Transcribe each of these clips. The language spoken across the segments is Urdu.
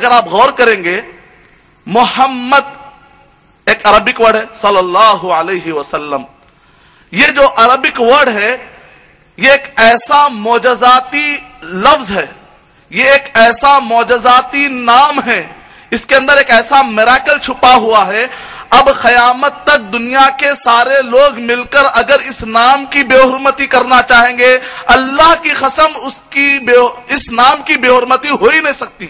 اگر آپ غور کریں گے محمد ایک عربک ورڈ ہے صلی اللہ علیہ وسلم. یہ جو عربک ورڈ ہے یہ ایک ایسا معجزاتی لفظ ہے, یہ ایک ایسا معجزاتی نام ہے, اس کے اندر ایک ایسا میراکل چھپا ہوا ہے. اب قیامت تک دنیا کے سارے لوگ مل کر اگر اس نام کی بے حرمتی کرنا چاہیں گے, اللہ کی قسم اس نام کی بے حرمتی ہو ہی نہیں سکتی.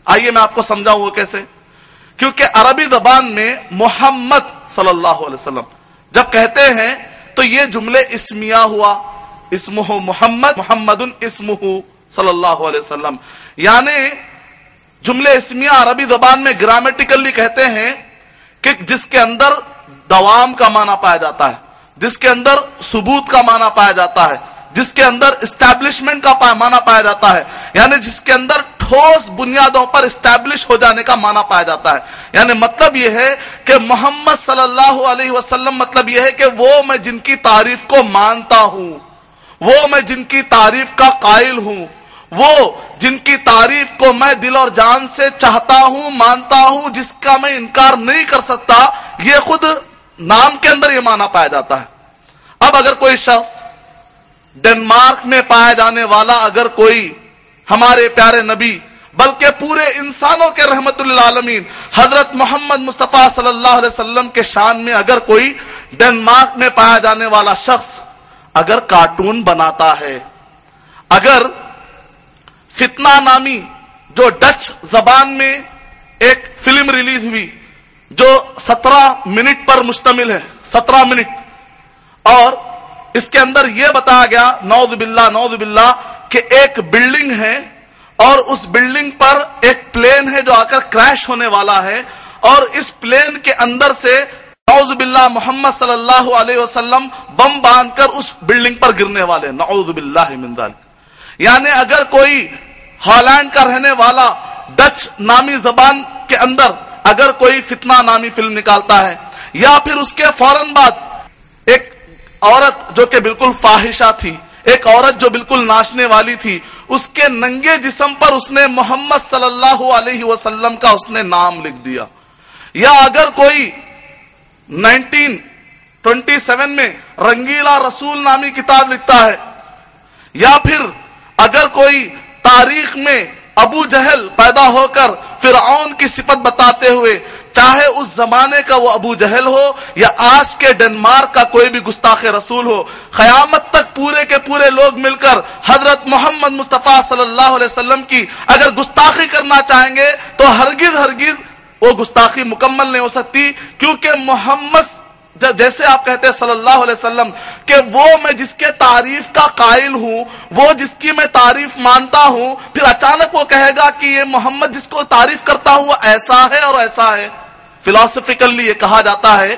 آئیے میں آپ کو سمجھاؤں وہ کیسے. کیونکہ عربی زبان میں محمد صلی اللہ علیہ وسلم جب کہتے ہیں تو یہ جملے اسمیہ ہوا, اسمہ محمد محمد اسمہ صلی اللہ علیہ وسلم. یعنی جملے اسمیہ عربی زبان میں گرامیٹیکلی کہتے ہیں کہ جس کے اندر دوام کا معنی پایا جاتا ہے, جس کے اندر ثبوت کا معنی پایا جاتا ہے, جس کے اندر اسٹیبلشمنٹ کا معنی پایا جاتا ہے, یعنی جس کے اندر ٹھوس بنیادوں پر اسٹیبلش ہو جانے کا معنی پایا جاتا ہے. یعنی مطلب یہ ہے کہ محمد صلی اللہ علیہ وسلم مطلب یہ ہے کہ وہ میں جن کی تعریف کو مانتا ہوں, وہ میں جن کی تعریف کا قائل ہوں, وہ جن کی تعریف کو میں دل اور جان سے چاہتا ہوں, مانتا ہوں, جس کا میں انکار نہیں کر سکتا, یہ خود نام کے اندر یہ معنی پایا جاتا ہے. اب اگر کوئی شخص ڈنمارک میں پایا جانے والا اگر کوئی ہمارے پیارے نبی بلکہ پورے انسانوں کے رحمت للعالمین حضرت محمد مصطفیٰ صلی اللہ علیہ وسلم کے شان میں اگر کوئی ڈنمارک میں پایا جانے والا شخص اگر کارٹون بناتا ہے, اگر فتنہ نامی جو ڈچ زبان میں ایک فلم ریلیز ہوئی جو 17 منٹ پر مشتمل ہے, 17 منٹ, اور اس کے اندر یہ بتایا گیا نعوذ باللہ کہ ایک بلڈنگ ہے اور اس بلڈنگ پر ایک پلین ہے جو آ کر کریش ہونے والا ہے, اور اس پلین کے اندر سے نعوذ باللہ محمد صلی اللہ علیہ وسلم بم باندھ کر اس بلڈنگ پر گرنے والے, نعوذ باللہ من ذالک. یعنی اگر کوئی ہالینڈ کا رہنے والا ڈچ نامی زبان کے اندر اگر کوئی فتنہ نامی فلم نکالتا ہے, یا پھر اس کے فوراً بعد ایک عورت جو کہ بالکل فاحشہ تھی, ایک عورت جو بالکل ناچنے والی تھی, اس کے ننگے جسم پر اس نے محمد صلی اللہ علیہ وسلم کا اس نے نام لکھ دیا, یا اگر کوئی 1927 میں رنگیلا رسول نامی کتاب لکھتا ہے, یا پھر اگر کوئی تاریخ میں ابو جہل پیدا ہو کر فرعون کی صفت بتاتے ہوئے, چاہے اس زمانے کا وہ ابو جہل ہو یا آج کے ڈنمارک کا کوئی بھی گستاخ رسول ہو, قیامت تک پورے کے پورے لوگ مل کر حضرت محمد مصطفیٰ صلی اللہ علیہ وسلم کی اگر گستاخی کرنا چاہیں گے تو ہرگز وہ گستاخی مکمل نہیں ہو سکتی. کیونکہ محمد جیسے آپ کہتے ہیں صلی اللہ علیہ وسلم کہ وہ میں جس کے تعریف کا قائل ہوں, وہ جس کی میں تعریف مانتا ہوں, پھر اچانک وہ کہے گا کہ یہ محمد جس کو تعریف کرتا ہوں وہ ایسا ہے اور ایسا ہے. فلاسفیکلی یہ کہا جاتا ہے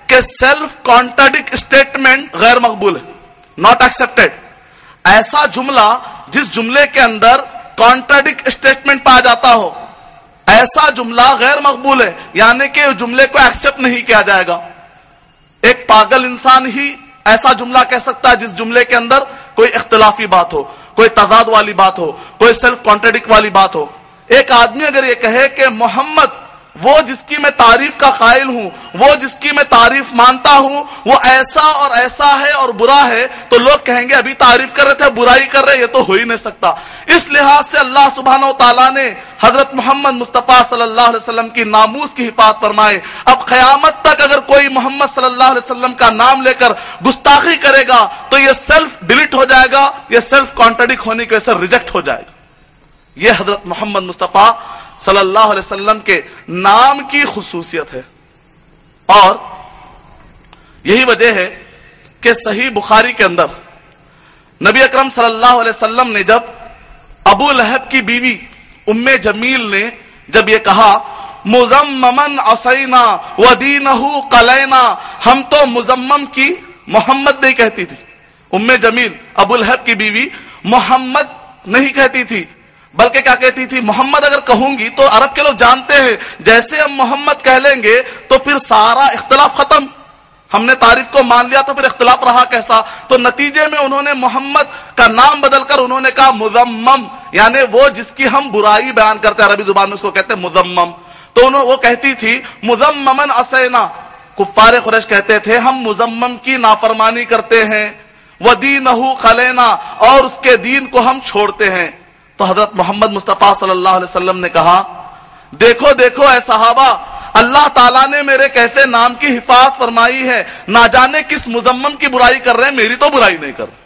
کہ سیلف کانٹرڈکٹ اسٹیٹمنٹ غیر مقبول ہے, ناٹ ایکسپٹیڈ. ایسا جملہ جس جملے کے اندر کانٹرڈکٹ اسٹیٹمنٹ پایا جاتا ہو, ایسا جملہ غیر مقبول ہے, یعنی کہ جملے کو ایکسپٹ نہیں کیا جائے گا. ایک پاگل انسان ہی ایسا جملہ کہہ سکتا ہے جس جملے کے اندر کوئی اختلافی بات ہو, کوئی تضاد والی بات ہو, کوئی سیلف کانٹرڈکٹ والی بات ہو. ایک آدمی اگر یہ کہے کہ محمد وہ جس کی میں تعریف کا قائل ہوں, وہ جس کی میں تعریف مانتا ہوں, وہ ایسا اور ایسا ہے اور برا ہے, تو لوگ کہیں گے ابھی تعریف کر رہے تھے برائی کر رہے, یہ تو ہو ہی نہیں سکتا. اس لحاظ سے اللہ سبحانہ و تعالیٰ نے حضرت محمد مصطفیٰ صلی اللہ علیہ وسلم کی ناموس کی حفاظت فرمائے. اب قیامت تک اگر کوئی محمد صلی اللہ علیہ وسلم کا نام لے کر گستاخی کرے گا تو یہ سیلف ڈیلیٹ ہو جائے گا, یہ سیلف کانٹرڈکٹ ہونے کی وجہ سے ریجیکٹ ہو جائے گا. یہ حضرت محمد مصطفیٰ صلی اللہ علیہ وسلم کے نام کی خصوصیت ہے. اور یہی وجہ ہے کہ صحیح بخاری کے اندر نبی اکرم صلی اللہ علیہ وسلم نے جب ابو لہب کی بیوی ام جمیل نے جب یہ کہا مزممن عصینا ودینہ قلینا, ہم تو مزمم کی محمد نہیں کہتی تھی. ام جمیل ابو لہب کی بیوی محمد نہیں کہتی تھی, بلکہ کیا کہتی تھی, محمد اگر کہوں گی تو عرب کے لوگ جانتے ہیں جیسے ہم محمد کہہ لیں گے تو پھر سارا اختلاف ختم, ہم نے تعریف کو مان لیا تو پھر اختلاف رہا کیسا؟ تو نتیجے میں انہوں نے محمد کا نام بدل کر انہوں نے کہا مذمم، یعنی وہ جس کی ہم برائی بیان کرتے ہیں، عربی زبان میں اس کو کہتے ہیں مذمم. تو وہ کہتی تھی مذممن عصینا، کفار قریش کہتے تھے ہم مذمم کی نافرمانی کرتے ہیں، ودینہ خلینا، اور اس کے دین کو ہم چھوڑتے ہیں. تو حضرت محمد مصطفیٰ صلی اللہ علیہ وسلم نے کہا دیکھو دیکھو اے صحابہ، اللہ تعالیٰ نے میرے کیسے نام کی حفاظت فرمائی ہے، نہ جانے کس مذمم کی برائی کر رہے ہیں، میری تو برائی نہیں کر رہے.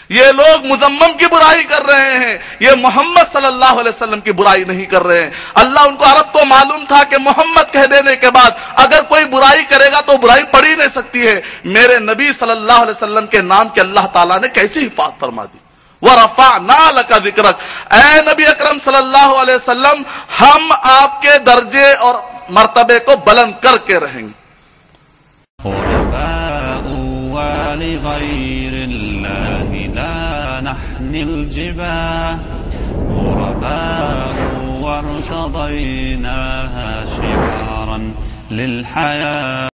یہ لوگ مذمم کی برائی کر رہے ہیں، یہ محمد صلی اللہ علیہ وسلم کی برائی نہیں کر رہے ہیں. اللہ ان کو عرب کو معلوم تھا کہ محمد کہہ دینے کے بعد اگر کوئی برائی کرے گا تو برائی پڑ ہی نہیں سکتی ہے. میرے نبی صلی اللہ علیہ وسلم کے نام کے اللہ تعالیٰ نے کیسی حفاظت فرما دی. وَرَفَعْنَا لَكَ ذِكْرَكَ، اے نبی اکرم صلی اللہ علیہ وسلم ہم آپ کے درجے اور مرتبے کو بلند کر کے رہیں گے. ولغير الله لا نحني الجباه غرباء وارتضيناها شعارا للحياة.